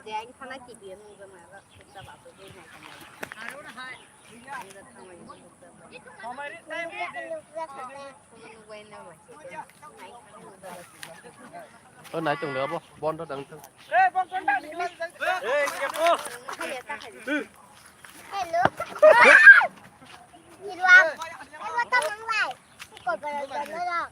để anh thằng này chỉ biến rồi mà chúng ta bảo tôi bên này thằng này ở này trồng lửa không bon nó đằng thằng nhìn vào em có tâm nắng này cột vào đầu nó rồi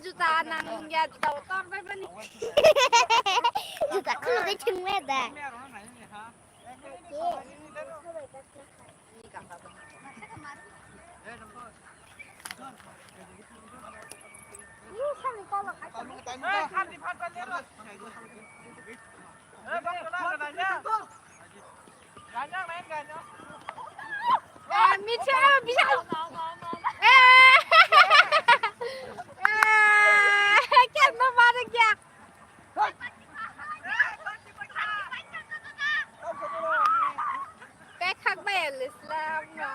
juta nang ya juta otorไปป่ะนี่ jutaคือได้ถึงแม่แต่นี่ข้าวต้มหรอคะมิเชลแก่มาบ้านอีกอย่างแกขักเบลลิสลามนะ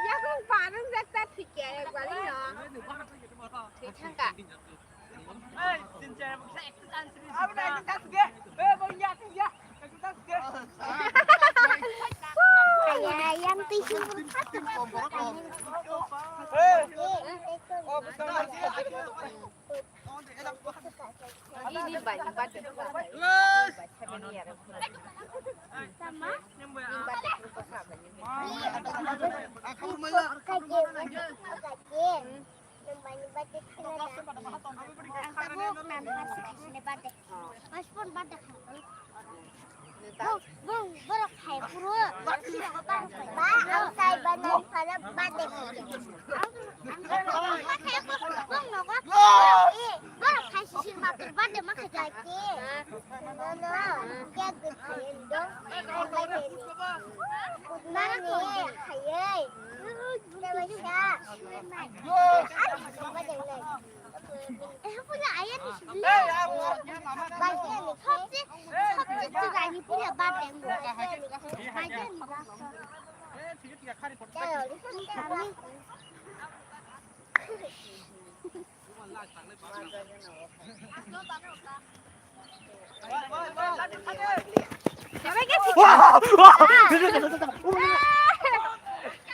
ยังคงผ่านตั้งแต่ที่แกกว่านี้เนาะที่ช่างกะyang tisu berkata ini banyak banget sama Mas pun badak. Bung, berok hai puru. Ba, outside banan pada badak. Bung, nokak. Berok hai sisi matur badak mak kajaki. No, kia gede dong. Mana ni? Hai. Nama siapa? Badak ni. punya ayah di sini. Bagian ni kopsi, kopsi tu lagi punya badan. Bagian ni rasa. Kalau di sini kami. Siapa yang sih? Wah,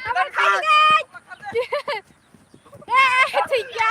apa kalian? Tiga.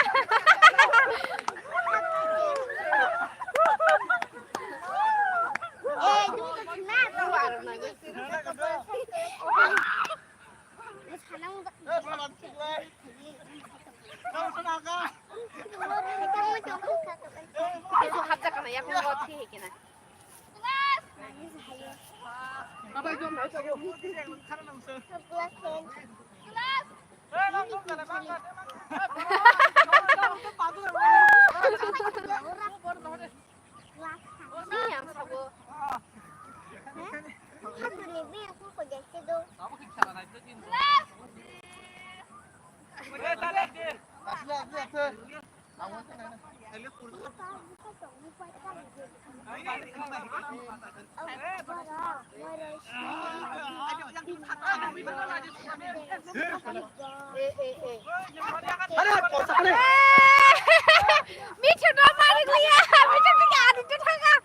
Micu nama dia, micu tiga adik tu tengah.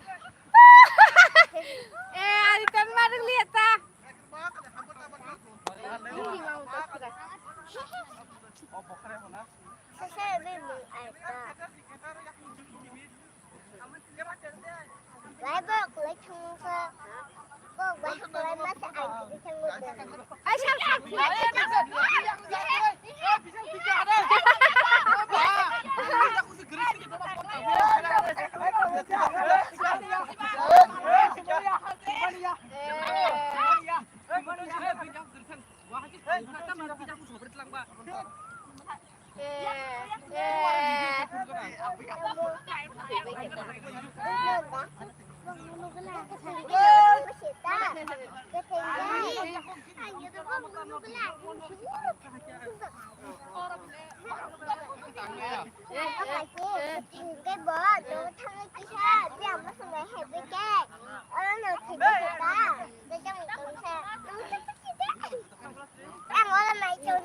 Adik tu mana lihat tak? Ini mau tak sudah. Saya memang ada. Lepas kulit cungsa, kok banyak kulit masa ada cungsa. Ayah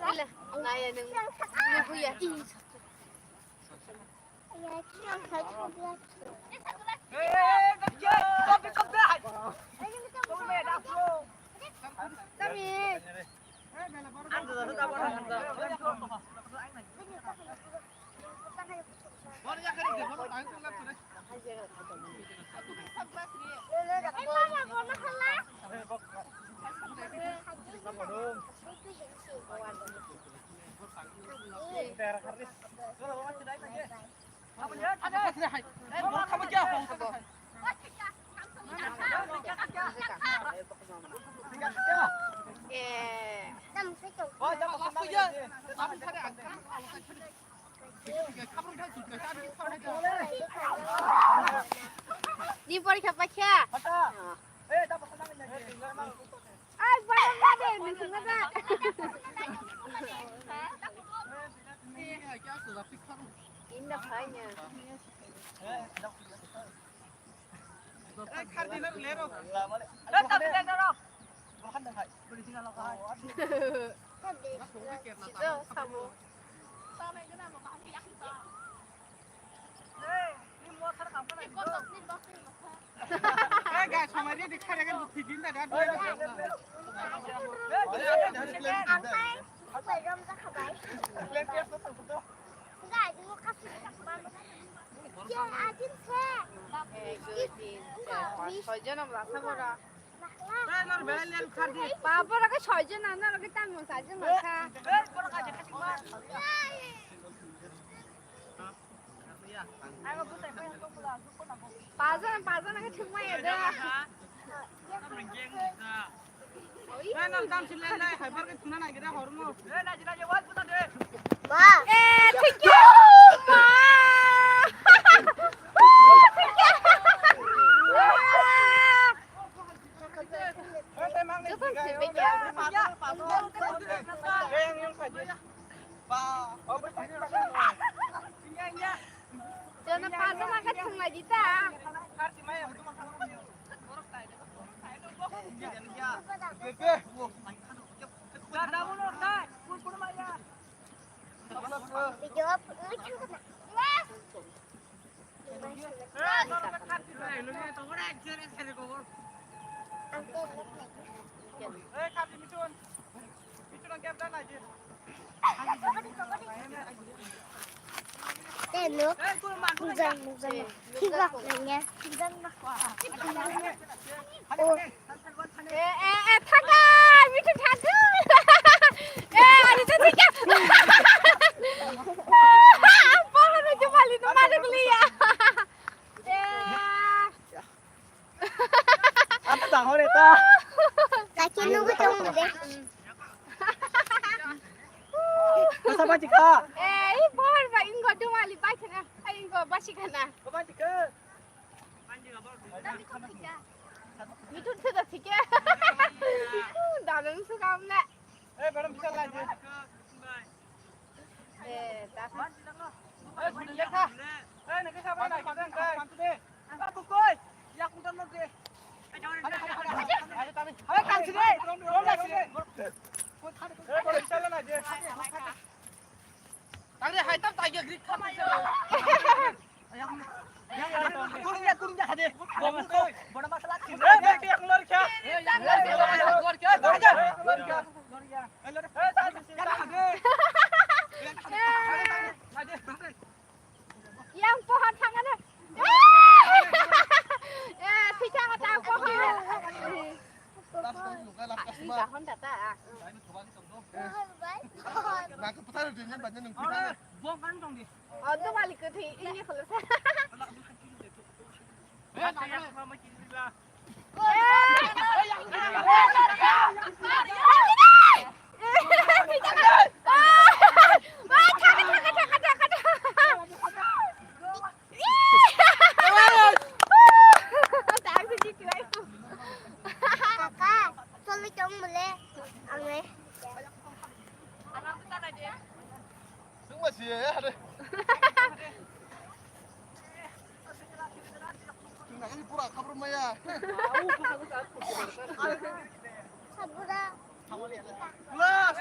Ile, ngaya nung kuya. Ni পরীক্ষা পাচ্ছা আই বড় মাদে মিছিল না ইন্না ফাইনা খারদিনা লেরো তা তাতে দাও বখান দেখাই বড়ি দিনা লাগা তো সামো সামে গনা মা পিয়া এই নি মো খার কাম না কত নি বক্স এই গা সমারি দেখা রে গন ফিদিন দা ডাট nước dần khi gặp này nha dần 타가 밑에 타가 아니 진짜 아빠는 좀 빨리 좀 말을리야 아빠도 안 오랬다. 나 키누구 좀 그래 사바지카. 에이 뭘 봐, 인거 좀 빨리 빠지나 인거 마시가나 사바지카. 밑에 뜯어 튀게 나는 수가 없네 에, 바람 비싸가지. 네, 나 에, 군대 가. 에, 내가 사바나 가는 거. 간투데. 아, 국고이. 야, 군대 넣지. 아, 간투데. 올라가지. 에, 바람 비싸가지. 당내 하이탑 타이게 그리 카마이야. कुरुंजा कुरुंजा खादे बड़ा मसला ए बेटी एक लड़ क्या ए लड़ क्या लड़ क्या ए लड़ ए खादे yang pohon tangannya 피자가 딱 pohon 이가 혼자 다 나그 부산을 듣는 반면은 부산을 뭐 가는 정도 어느 말이 그 뒤에 이게 걸려서 kakak suami kamu boleh aneh 정말 지혜야 하래 나가니 보라 가브르마야 sabura 라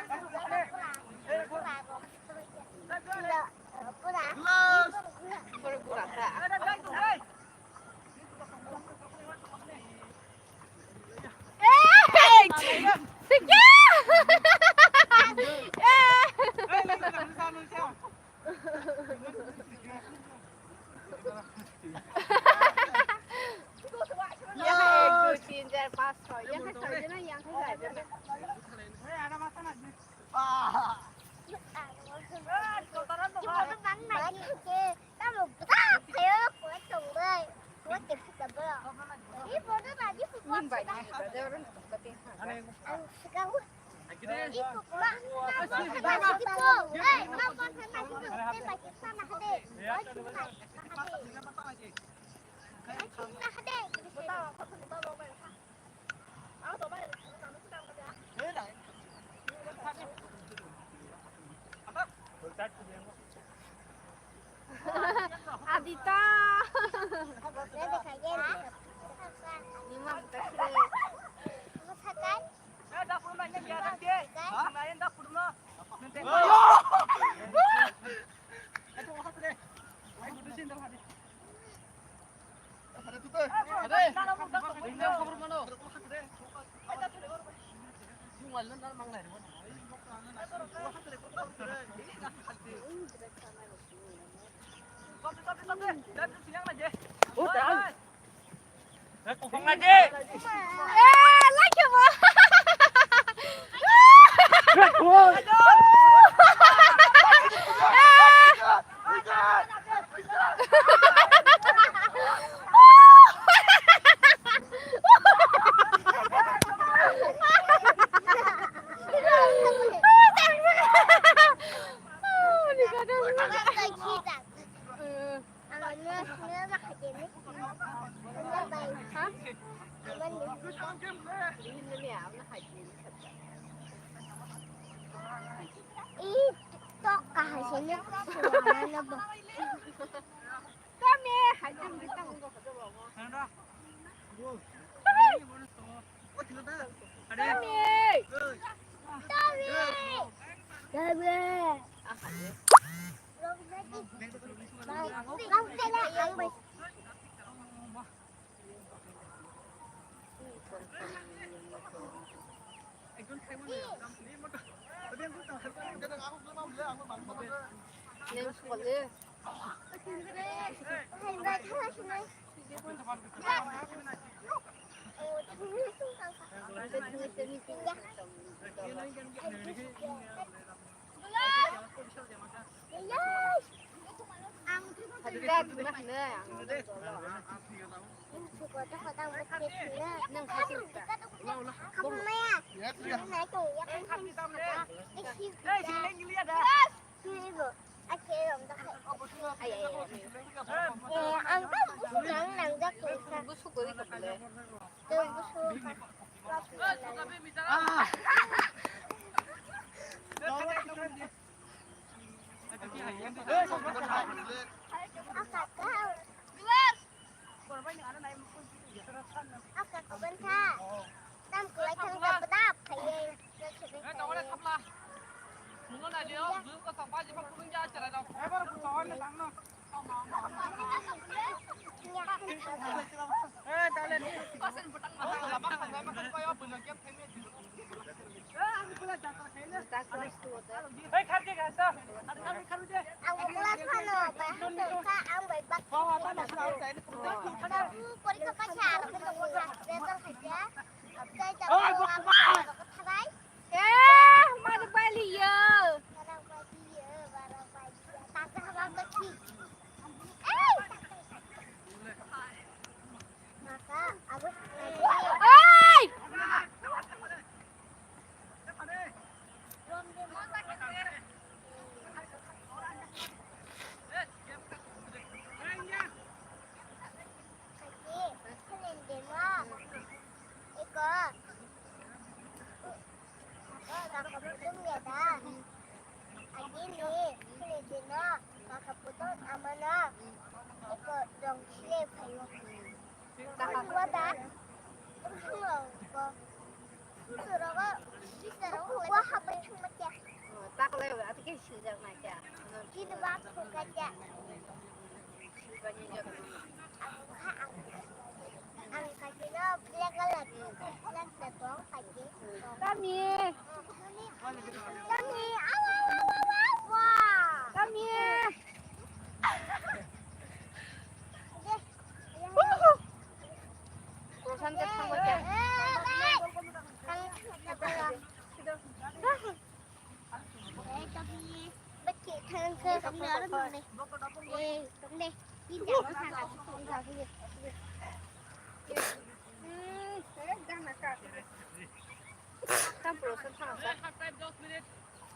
cô ê mau con thấy mày cũng được tên mày cũng sao mà hết đi nói chúng mày mà hết đi nói chúng ta hết đi 아디다. 내가 가게 니만 부탁해. 뭐 살까? Ada tuh teh.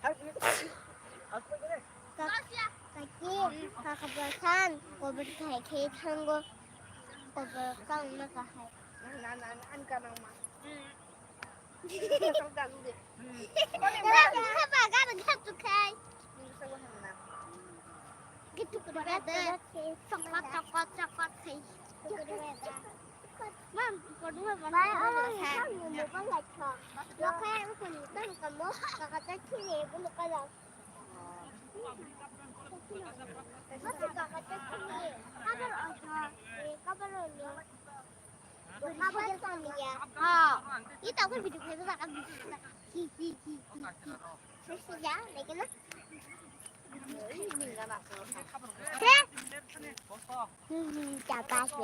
like him. 가보산 거부터 이렇게 하는 거 거부가 엄마가 해. 난 가는 마. 성장 우리. 해봐 가는 계속해. 무슨 하나. 계속 그래도 쩍쩍쩍쩍 해. 맘 거두면 뭐야? 뭐가 같아. 이렇게 무슨 있다니까 뭐? 나가 짝퉁이 이거 가자. Itu aku video itu tak akan hihihi. Susah, lagi nak.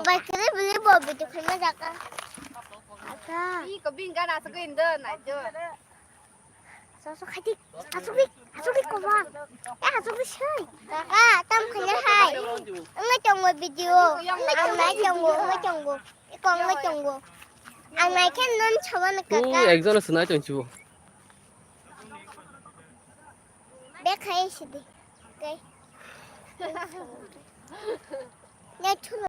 Baik kali beli bawa video kena jaga. Ada. 이 거빈 가나 서고 있는데 나죠. Sosok hadik. Asubi ko ba? Asubi siya. Kaka, tam kanya hai. Ang chonggo video. Ang nai chonggo. Ikaw ang chonggo. Ang nai ken nun chawan 오, kaka. 액션을 스나이터 주고. Be khai shi di. Okay. Nya chula